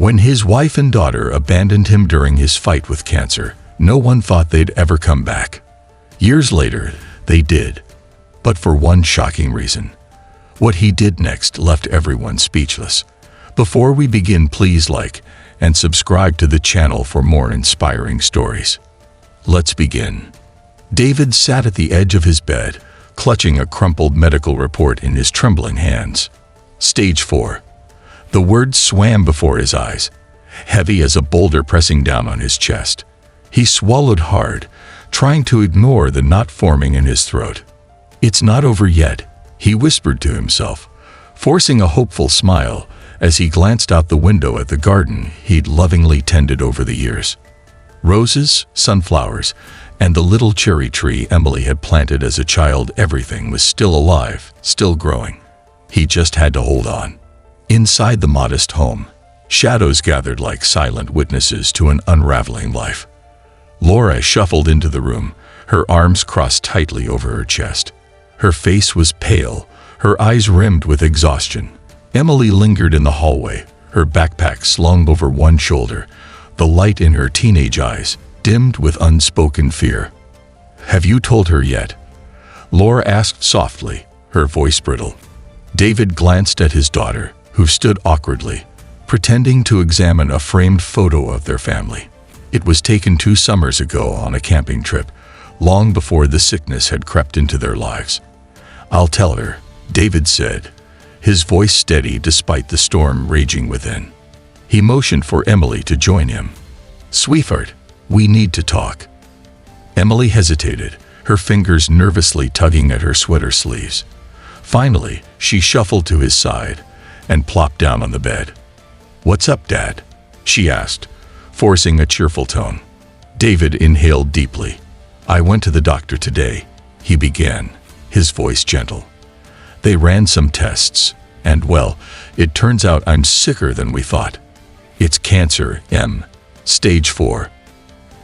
When his wife and daughter abandoned him during his fight with cancer, no one thought they'd ever come back. Years later, they did, but for one shocking reason. What he did next left everyone speechless. Before we begin, please like and subscribe to the channel for more inspiring stories. Let's begin. David sat at the edge of his bed, clutching a crumpled medical report in his trembling hands. Stage 4. The words swam before his eyes, heavy as a boulder pressing down on his chest. He swallowed hard, trying to ignore the knot forming in his throat. "It's not over yet," he whispered to himself, forcing a hopeful smile as he glanced out the window at the garden he'd lovingly tended over the years. Roses, sunflowers, and the little cherry tree Emily had planted as a child, everything was still alive, still growing. He just had to hold on. Inside the modest home, shadows gathered like silent witnesses to an unraveling life. Laura shuffled into the room, her arms crossed tightly over her chest. Her face was pale, her eyes rimmed with exhaustion. Emily lingered in the hallway, her backpack slung over one shoulder, the light in her teenage eyes dimmed with unspoken fear. "Have you told her yet?" Laura asked softly, her voice brittle. David glanced at his daughter, who stood awkwardly, pretending to examine a framed photo of their family. It was taken 2 summers ago on a camping trip, long before the sickness had crept into their lives. "I'll tell her," David said, his voice steady despite the storm raging within. He motioned for Emily to join him. "Sweetheart, we need to talk." Emily hesitated, her fingers nervously tugging at her sweater sleeves. Finally, she shuffled to his side and plopped down on the bed. "What's up, Dad?" she asked, forcing a cheerful tone. David inhaled deeply. "I went to the doctor today," he began, his voice gentle. "They ran some tests, and well, it turns out I'm sicker than we thought. It's cancer, Stage 4.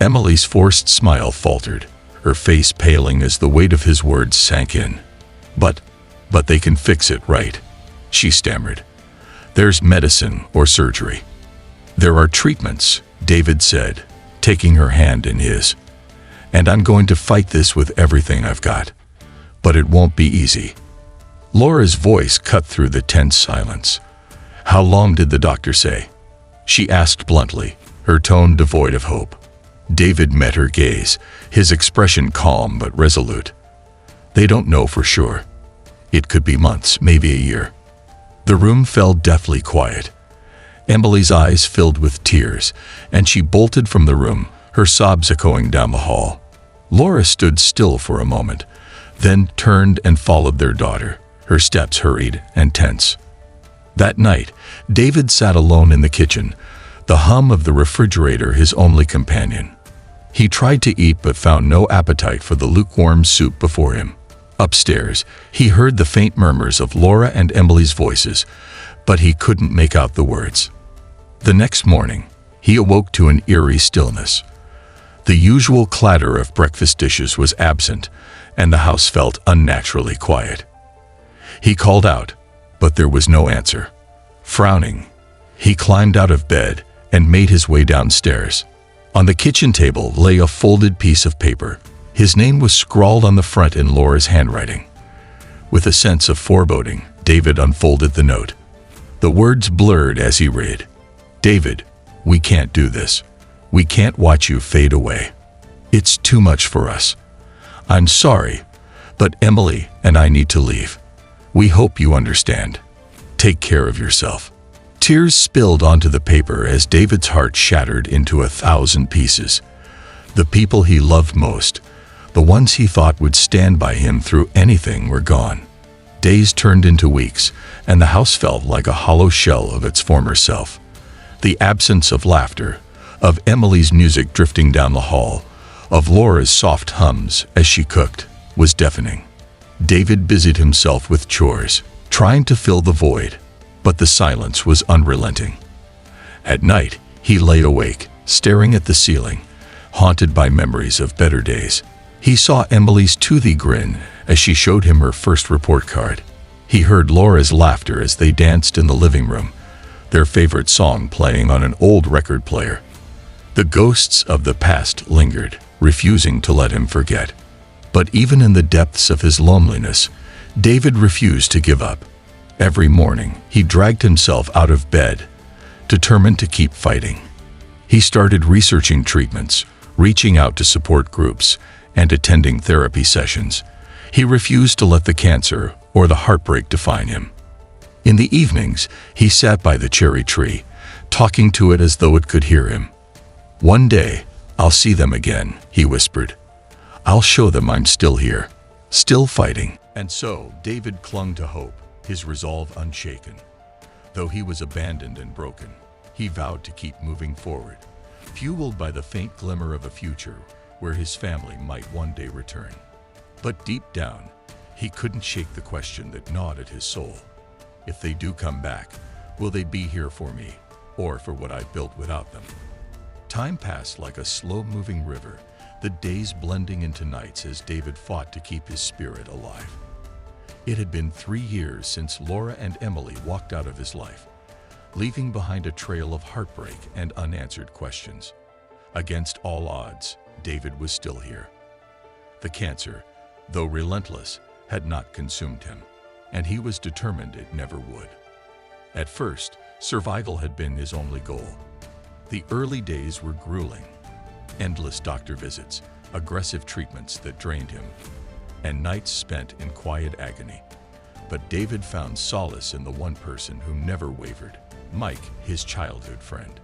Emily's forced smile faltered, her face paling as the weight of his words sank in. But they can fix it, right?" she stammered. "There's medicine or surgery." "There are treatments," David said, taking her hand in his. "And I'm going to fight this with everything I've got. But it won't be easy." Laura's voice cut through the tense silence. "How long did the doctor say?" she asked bluntly, her tone devoid of hope. David met her gaze, his expression calm but resolute. "They don't know for sure. It could be months, maybe a year." The room fell deathly quiet. Emily's eyes filled with tears, and she bolted from the room, her sobs echoing down the hall. Laura stood still for a moment, then turned and followed their daughter, her steps hurried and tense. That night, David sat alone in the kitchen, the hum of the refrigerator his only companion. He tried to eat but found no appetite for the lukewarm soup before him. Upstairs, he heard the faint murmurs of Laura and Emily's voices, but he couldn't make out the words. The next morning, he awoke to an eerie stillness. The usual clatter of breakfast dishes was absent, and the house felt unnaturally quiet. He called out, but there was no answer. Frowning, he climbed out of bed and made his way downstairs. On the kitchen table lay a folded piece of paper. His name was scrawled on the front in Laura's handwriting. With a sense of foreboding, David unfolded the note. The words blurred as he read. "David, we can't do this. We can't watch you fade away. It's too much for us. I'm sorry, but Emily and I need to leave. We hope you understand. Take care of yourself." Tears spilled onto the paper as David's heart shattered into 1,000 pieces. The people he loved most, the ones he thought would stand by him through anything, were gone. Days turned into weeks, and the house felt like a hollow shell of its former self. The absence of laughter, of Emily's music drifting down the hall, of Laura's soft hums as she cooked, was deafening. David busied himself with chores, trying to fill the void, but the silence was unrelenting. At night, he lay awake, staring at the ceiling, haunted by memories of better days. He saw Emily's toothy grin as she showed him her first report card. He heard Laura's laughter as they danced in the living room, their favorite song playing on an old record player. The ghosts of the past lingered, refusing to let him forget. But even in the depths of his loneliness, David refused to give up. Every morning, he dragged himself out of bed, determined to keep fighting. He started researching treatments, reaching out to support groups, and attending therapy sessions. He refused to let the cancer or the heartbreak define him. In the evenings, he sat by the cherry tree, talking to it as though it could hear him. "One day, I'll see them again," he whispered. "I'll show them I'm still here, still fighting." And so, David clung to hope, his resolve unshaken. Though he was abandoned and broken, he vowed to keep moving forward, fueled by the faint glimmer of a future where his family might one day return. But deep down, he couldn't shake the question that gnawed at his soul. If they do come back, will they be here for me, or for what I've built without them? Time passed like a slow-moving river, the days blending into nights as David fought to keep his spirit alive. It had been 3 years since Laura and Emily walked out of his life, leaving behind a trail of heartbreak and unanswered questions. Against all odds, David was still here. The cancer, though relentless, had not consumed him, and he was determined it never would. At first, survival had been his only goal. The early days were grueling. Endless doctor visits, aggressive treatments that drained him, and nights spent in quiet agony. But David found solace in the one person who never wavered, Mike, his childhood friend.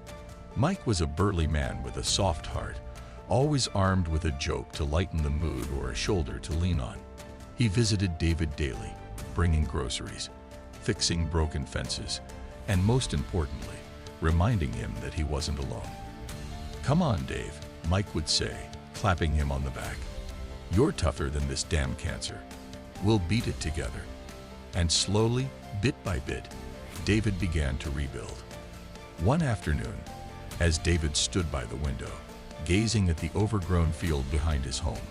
Mike was a burly man with a soft heart, always armed with a joke to lighten the mood or a shoulder to lean on. He visited David daily, bringing groceries, fixing broken fences, and most importantly, reminding him that he wasn't alone. "Come on, Dave," Mike would say, clapping him on the back. "You're tougher than this damn cancer. We'll beat it together." And slowly, bit by bit, David began to rebuild. One afternoon, as David stood by the window, gazing at the overgrown field behind his home,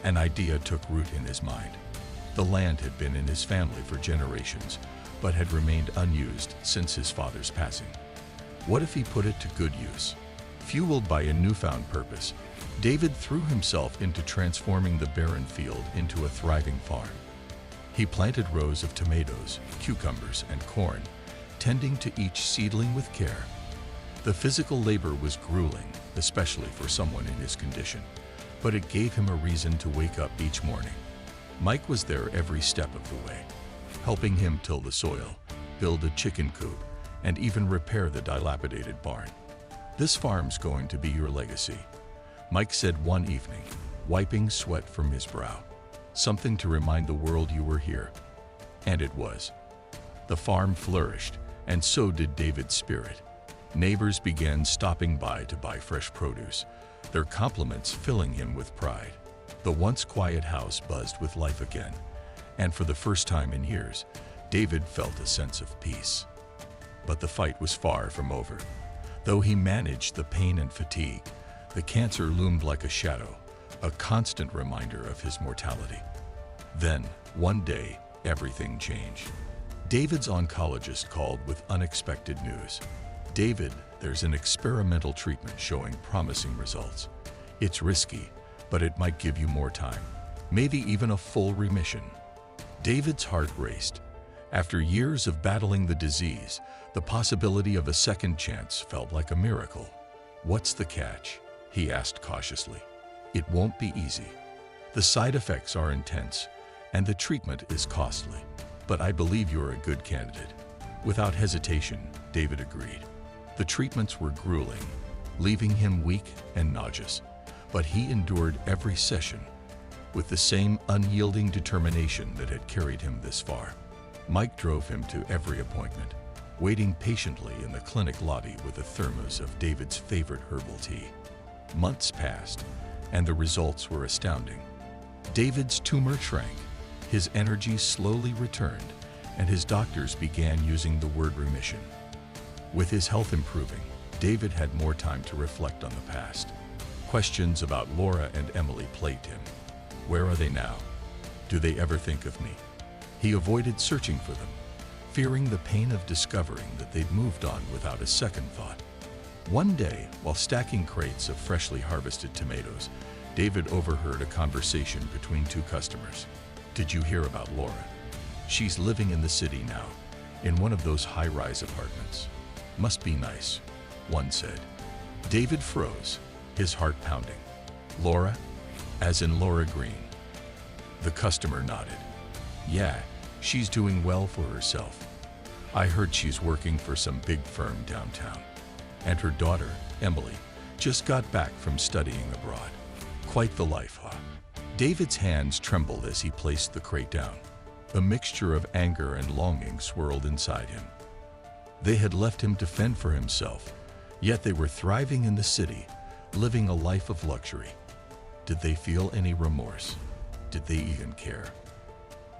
an idea took root in his mind. The land had been in his family for generations, but had remained unused since his father's passing. What if he put it to good use? Fueled by a newfound purpose, David threw himself into transforming the barren field into a thriving farm. He planted rows of tomatoes, cucumbers, and corn, tending to each seedling with care. The physical labor was grueling, especially for someone in his condition, but it gave him a reason to wake up each morning. Mike was there every step of the way, helping him till the soil, build a chicken coop, and even repair the dilapidated barn. "This farm's going to be your legacy," Mike said one evening, wiping sweat from his brow. "Something to remind the world you were here." And it was. The farm flourished, and so did David's spirit. Neighbors began stopping by to buy fresh produce, their compliments filling him with pride. The once quiet house buzzed with life again, and for the first time in years, David felt a sense of peace. But the fight was far from over. Though he managed the pain and fatigue, the cancer loomed like a shadow, a constant reminder of his mortality. Then, one day, everything changed. David's oncologist called with unexpected news. "David, there's an experimental treatment showing promising results. It's risky, but it might give you more time, maybe even a full remission." David's heart raced. After years of battling the disease, the possibility of a second chance felt like a miracle. "What's the catch?" he asked cautiously. "It won't be easy. The side effects are intense, and the treatment is costly. But I believe you're a good candidate." Without hesitation, David agreed. The treatments were grueling, leaving him weak and nauseous, but he endured every session with the same unyielding determination that had carried him this far. Mike drove him to every appointment, waiting patiently in the clinic lobby with a thermos of David's favorite herbal tea. Months passed, and the results were astounding. David's tumor shrank, his energy slowly returned, and his doctors began using the word remission. With his health improving, David had more time to reflect on the past. Questions about Laura and Emily plagued him. Where are they now? Do they ever think of me? He avoided searching for them, fearing the pain of discovering that they'd moved on without a second thought. One day, while stacking crates of freshly harvested tomatoes, David overheard a conversation between two customers. "Did you hear about Laura? She's living in the city now, in one of those high-rise apartments. Must be nice," one said. David froze, his heart pounding. "Laura? As in Laura Green?" The customer nodded. "Yeah, she's doing well for herself. I heard she's working for some big firm downtown. And her daughter, Emily, just got back from studying abroad. Quite the life, huh?" David's hands trembled as he placed the crate down. A mixture of anger and longing swirled inside him. They had left him to fend for himself, yet they were thriving in the city, living a life of luxury. Did they feel any remorse? Did they even care?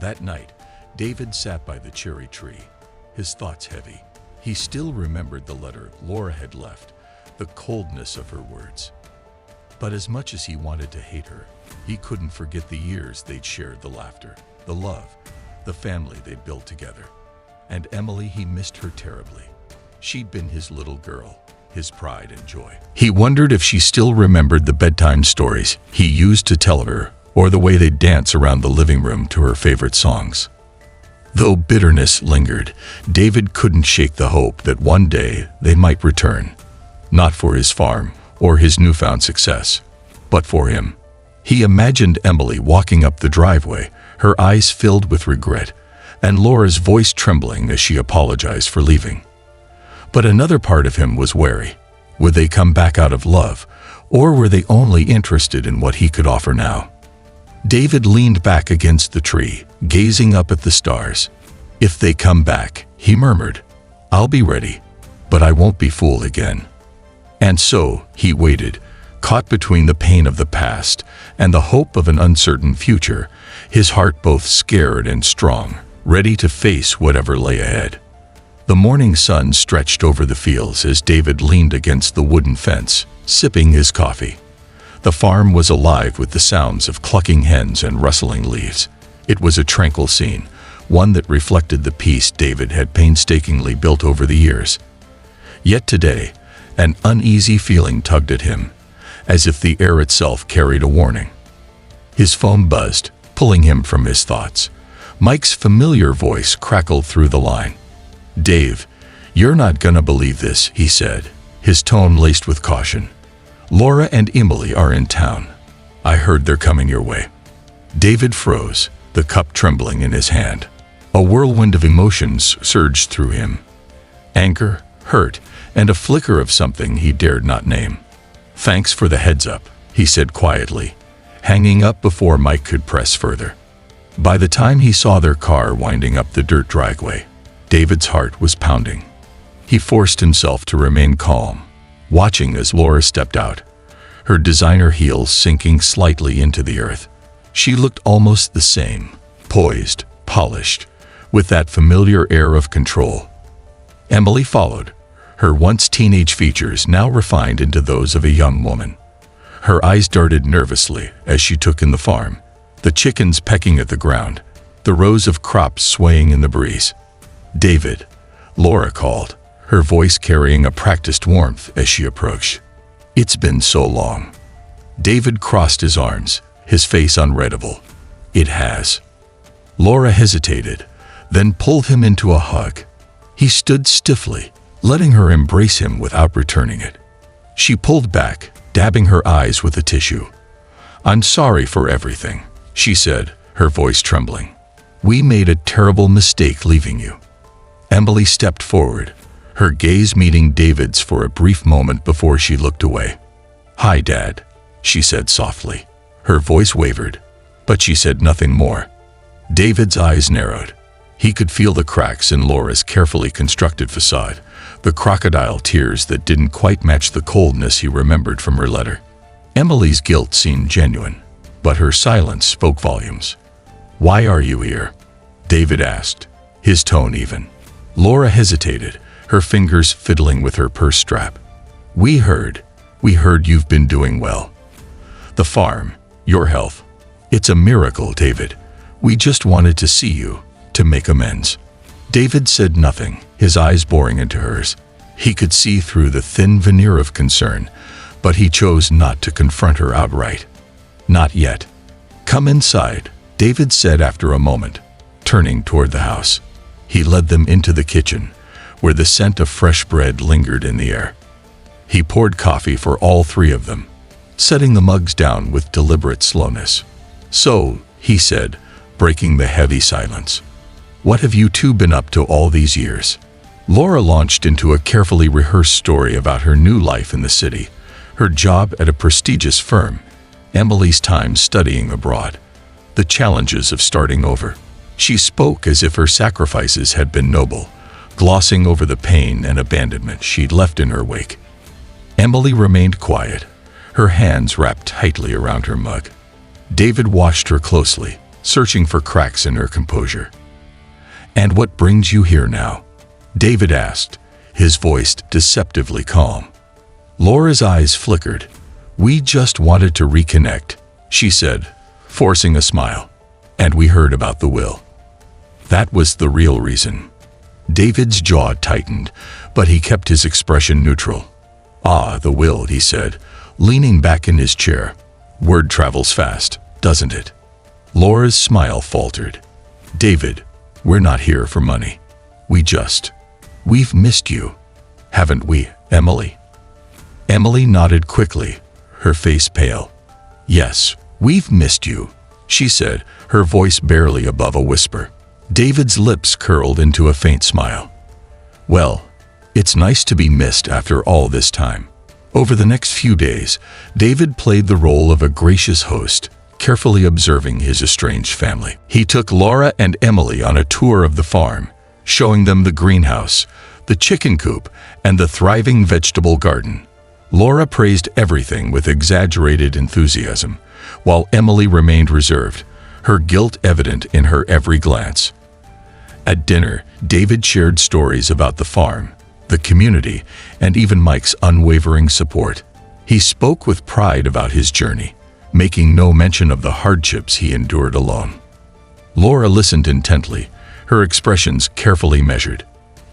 That night, David sat by the cherry tree, his thoughts heavy. He still remembered the letter Laura had left, the coldness of her words. But as much as he wanted to hate her, he couldn't forget the years they'd shared, the laughter, the love, the family they'd built together. And Emily, he missed her terribly. She'd been his little girl, his pride and joy. He wondered if she still remembered the bedtime stories he used to tell her, or the way they'd dance around the living room to her favorite songs. Though bitterness lingered, David couldn't shake the hope that one day they might return. Not for his farm or his newfound success, but for him. He imagined Emily walking up the driveway, her eyes filled with regret, and Laura's voice trembling as she apologized for leaving. But another part of him was wary. Would they come back out of love, or were they only interested in what he could offer now? David leaned back against the tree, gazing up at the stars. "If they come back," he murmured, "I'll be ready, but I won't be fooled again." And so he waited, caught between the pain of the past and the hope of an uncertain future, his heart both scared and strong, ready to face whatever lay ahead. The morning sun stretched over the fields as David leaned against the wooden fence, sipping his coffee. The farm was alive with the sounds of clucking hens and rustling leaves. It was a tranquil scene, one that reflected the peace David had painstakingly built over the years. Yet today, an uneasy feeling tugged at him, as if the air itself carried a warning. His phone buzzed, pulling him from his thoughts. Mike's familiar voice crackled through the line. "Dave, you're not gonna believe this," he said, his tone laced with caution. "Laura and Emily are in town. I heard they're coming your way." David froze, the cup trembling in his hand. A whirlwind of emotions surged through him. Anger, hurt, and a flicker of something he dared not name. "Thanks for the heads up," he said quietly, hanging up before Mike could press further. By the time he saw their car winding up the dirt driveway, David's heart was pounding. He forced himself to remain calm, watching as Laura stepped out, her designer heels sinking slightly into the earth. She looked almost the same, poised, polished, with that familiar air of control. Emily followed, her once teenage features now refined into those of a young woman. Her eyes darted nervously as she took in the farm, the chickens pecking at the ground, the rows of crops swaying in the breeze. "David," Laura called, her voice carrying a practiced warmth as she approached. "It's been so long." David crossed his arms, his face unreadable. "It has." Laura hesitated, then pulled him into a hug. He stood stiffly, letting her embrace him without returning it. She pulled back, dabbing her eyes with a tissue. "I'm sorry for everything," she said, her voice trembling. "We made a terrible mistake leaving you." Emily stepped forward, her gaze meeting David's for a brief moment before she looked away. "Hi, Dad," she said softly. Her voice wavered, but she said nothing more. David's eyes narrowed. He could feel the cracks in Laura's carefully constructed facade, the crocodile tears that didn't quite match the coldness he remembered from her letter. Emily's guilt seemed genuine, but her silence spoke volumes. "Why are you here?" David asked, his tone even. Laura hesitated, her fingers fiddling with her purse strap. We heard you've been doing well. The farm, your health. It's a miracle, David. We just wanted to see you, to make amends." David said nothing, his eyes boring into hers. He could see through the thin veneer of concern, but he chose not to confront her outright. Not yet. Come inside, David said after a moment, turning toward the house. He led them into the kitchen, where the scent of fresh bread lingered in the air. He poured coffee for all three of them, setting the mugs down with deliberate slowness. So, he said, breaking the heavy silence, what have you two been up to all these years? Laura launched into a carefully rehearsed story about her new life in the city, her job at a prestigious firm, Emily's time studying abroad, the challenges of starting over. She spoke as if her sacrifices had been noble, glossing over the pain and abandonment she'd left in her wake. Emily remained quiet, her hands wrapped tightly around her mug. David watched her closely, searching for cracks in her composure. "And what brings you here now?" David asked, his voice deceptively calm. Laura's eyes flickered. "We just wanted to reconnect," she said, forcing a smile. "And we heard about the will." That was the real reason. David's jaw tightened, but he kept his expression neutral. "Ah, the will," he said, leaning back in his chair. "Word travels fast, doesn't it?" Laura's smile faltered. "David, we're not here for money. We've missed you, haven't we, Emily?" Emily nodded quickly, her face pale. "Yes, we've missed you," she said, her voice barely above a whisper. David's lips curled into a faint smile. "Well, it's nice to be missed after all this time." Over the next few days, David played the role of a gracious host, carefully observing his estranged family. He took Laura and Emily on a tour of the farm, showing them the greenhouse, the chicken coop, and the thriving vegetable garden. Laura praised everything with exaggerated enthusiasm, while Emily remained reserved, her guilt evident in her every glance. At dinner, David shared stories about the farm, the community, and even Mike's unwavering support. He spoke with pride about his journey, making no mention of the hardships he endured alone. Laura listened intently, her expressions carefully measured.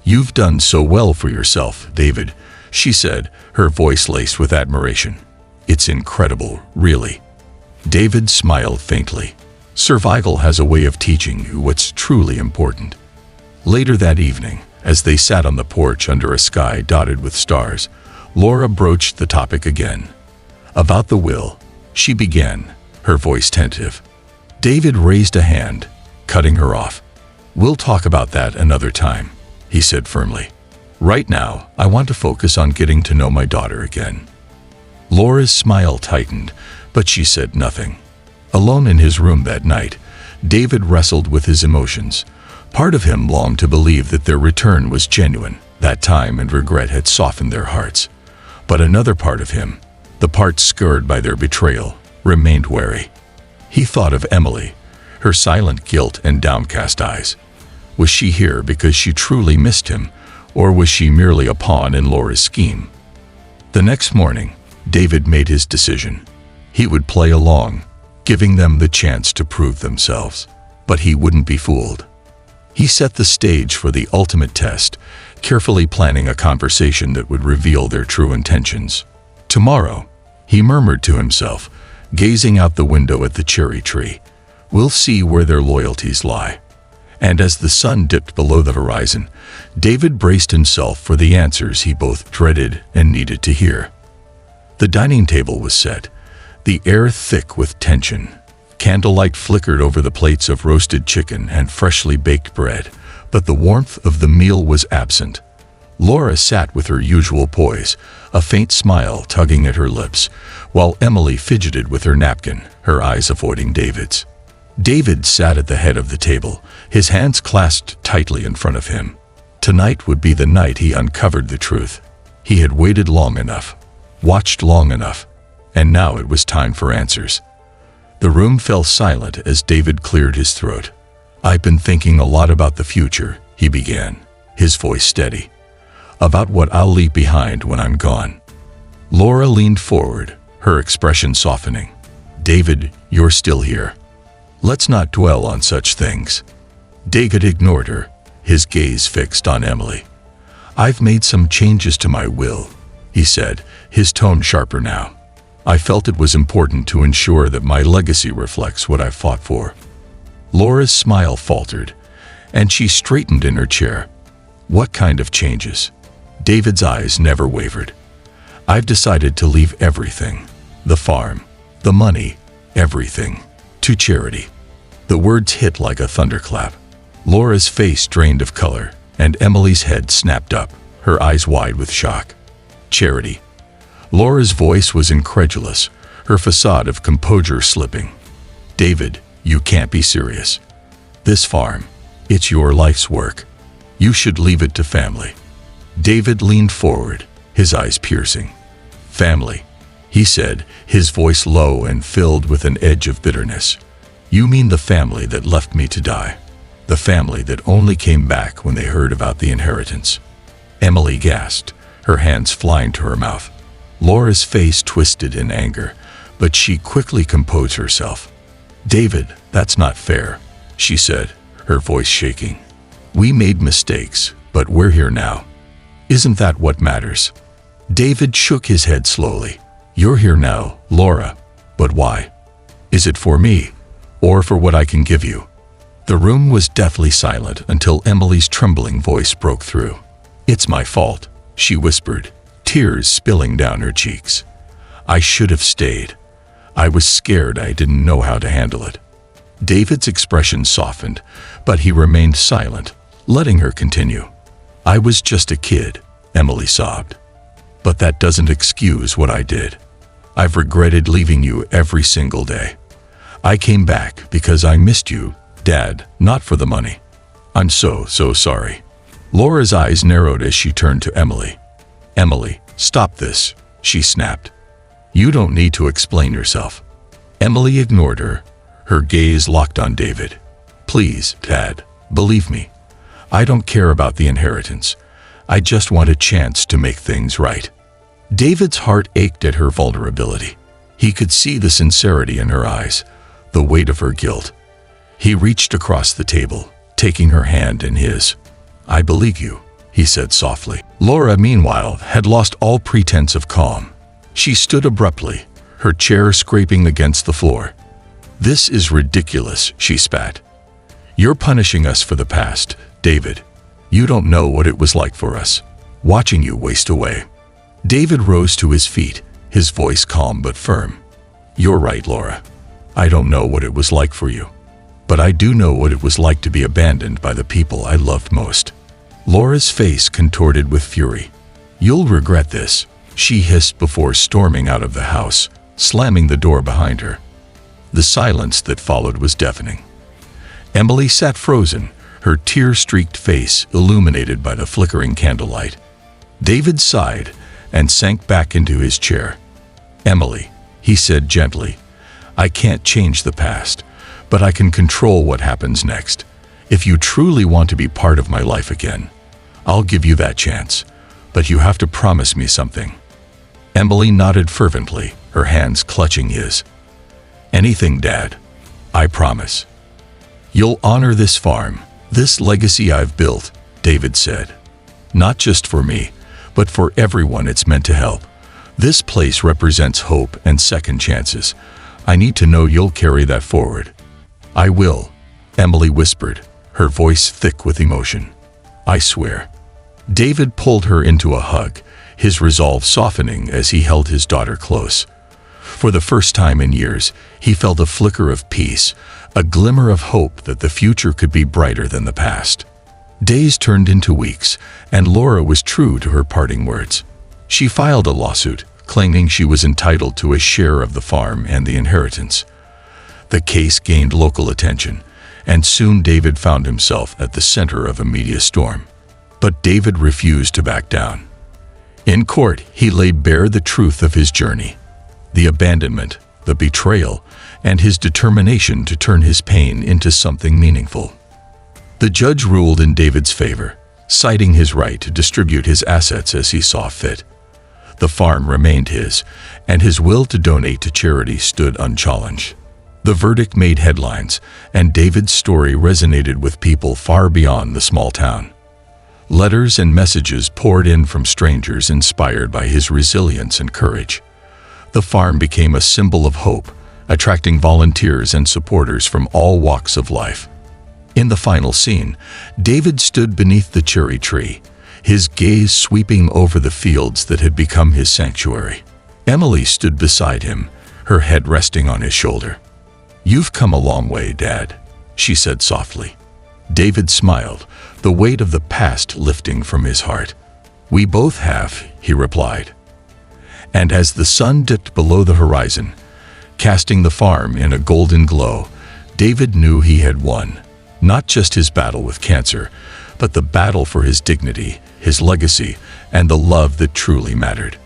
"You've done so well for yourself, David," she said, her voice laced with admiration. "It's incredible, really." David smiled faintly. Survival has a way of teaching you what's truly important. Later that evening, as they sat on the porch under a sky dotted with stars, Laura broached the topic again. "About the will," she began, her voice tentative. David raised a hand, cutting her off. "We'll talk about that another time," he said firmly. "Right now, I want to focus on getting to know my daughter again." Laura's smile tightened, but she said nothing. Alone in his room that night, David wrestled with his emotions. Part of him longed to believe that their return was genuine, that time and regret had softened their hearts. But another part of him, the part scarred by their betrayal, remained wary. He thought of Emily, her silent guilt and downcast eyes. Was she here because she truly missed him, or was she merely a pawn in Laura's scheme? The next morning, David made his decision. He would play along, giving them the chance to prove themselves. But he wouldn't be fooled. He set the stage for the ultimate test, carefully planning a conversation that would reveal their true intentions. "Tomorrow," he murmured to himself, gazing out the window at the cherry tree, "we'll see where their loyalties lie." And as the sun dipped below the horizon, David braced himself for the answers he both dreaded and needed to hear. The dining table was set, the air thick with tension. Candlelight flickered over the plates of roasted chicken and freshly baked bread, but the warmth of the meal was absent. Laura sat with her usual poise, a faint smile tugging at her lips, while Emily fidgeted with her napkin, her eyes avoiding David's. David sat at the head of the table, his hands clasped tightly in front of him. Tonight would be the night he uncovered the truth. He had waited long enough, watched long enough, and now it was time for answers. The room fell silent as David cleared his throat. "I've been thinking a lot about the future," he began, his voice steady. "About what I'll leave behind when I'm gone." Laura leaned forward, her expression softening. "David, you're still here. Let's not dwell on such things." David ignored her, his gaze fixed on Emily. "I've made some changes to my will," he said, his tone sharper now. "I felt it was important to ensure that my legacy reflects what I fought for." Laura's smile faltered, and she straightened in her chair. "What kind of changes?" David's eyes never wavered. "I've decided to leave everything. The farm, the money, everything. To charity." The words hit like a thunderclap. Laura's face drained of color, and Emily's head snapped up, her eyes wide with shock. "Charity." Laura's voice was incredulous, her facade of composure slipping. "David, you can't be serious. This farm, it's your life's work. You should leave it to family." David leaned forward, his eyes piercing. "Family," he said, his voice low and filled with an edge of bitterness. "You mean the family that left me to die? The family that only came back when they heard about the inheritance?" Emily gasped, her hands flying to her mouth. Laura's face twisted in anger, but she quickly composed herself. "David, that's not fair," she said, her voice shaking. "We made mistakes, but we're here now. Isn't that what matters?" David shook his head slowly. "You're here now, Laura. But why? Is it for me, or for what I can give you?" The room was deathly silent until Emily's trembling voice broke through. "It's my fault," she whispered, tears spilling down her cheeks. "I should have stayed. I was scared. I didn't know how to handle it." David's expression softened, but he remained silent, letting her continue. "I was just a kid," Emily sobbed. "But that doesn't excuse what I did. I've regretted leaving you every single day. I came back because I missed you, Dad, not for the money. I'm so sorry." Laura's eyes narrowed as she turned to Emily. "Emily, stop this," she snapped. "You don't need to explain yourself." Emily ignored her, her gaze locked on David. "Please, Dad, believe me. I don't care about the inheritance. I just want a chance to make things right." David's heart ached at her vulnerability. He could see the sincerity in her eyes, the weight of her guilt. He reached across the table, taking her hand in his. "I believe you," he said softly. Laura, meanwhile, had lost all pretense of calm. She stood abruptly, her chair scraping against the floor. "This is ridiculous," she spat. "You're punishing us for the past, David. You don't know what it was like for us, watching you waste away." David rose to his feet, his voice calm but firm. "You're right, Laura. I don't know what it was like for you, but I do know what it was like to be abandoned by the people I loved most." Laura's face contorted with fury. "You'll regret this," she hissed before storming out of the house, slamming the door behind her. The silence that followed was deafening. Emily sat frozen, her tear-streaked face illuminated by the flickering candlelight. David sighed and sank back into his chair. "Emily," he said gently, "I can't change the past, but I can control what happens next. If you truly want to be part of my life again, I'll give you that chance, but you have to promise me something." Emily nodded fervently, her hands clutching his. "Anything, Dad. I promise." "You'll honor this farm, this legacy I've built," David said. "Not just for me, but for everyone it's meant to help. This place represents hope and second chances. I need to know you'll carry that forward." "I will," Emily whispered, her voice thick with emotion. "I swear." David pulled her into a hug, his resolve softening as he held his daughter close. For the first time in years, he felt a flicker of peace, a glimmer of hope that the future could be brighter than the past. Days turned into weeks, and Laura was true to her parting words. She filed a lawsuit, claiming she was entitled to a share of the farm and the inheritance. The case gained local attention, and soon David found himself at the center of a media storm. But David refused to back down. In court, he laid bare the truth of his journey, the abandonment, the betrayal, and his determination to turn his pain into something meaningful. The judge ruled in David's favor, citing his right to distribute his assets as he saw fit. The farm remained his, and his will to donate to charity stood unchallenged. The verdict made headlines, and David's story resonated with people far beyond the small town. Letters and messages poured in from strangers inspired by his resilience and courage. The farm became a symbol of hope, attracting volunteers and supporters from all walks of life. In the final scene, David stood beneath the cherry tree, his gaze sweeping over the fields that had become his sanctuary. Emily stood beside him, her head resting on his shoulder. "You've come a long way, Dad," she said softly. David smiled, the weight of the past lifting from his heart. "We both have," he replied. And as the sun dipped below the horizon, casting the farm in a golden glow, David knew he had won, not just his battle with cancer, but the battle for his dignity, his legacy, and the love that truly mattered.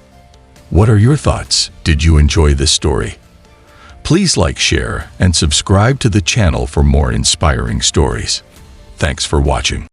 What are your thoughts? Did you enjoy this story? Please like, share, and subscribe to the channel for more inspiring stories. Thanks for watching.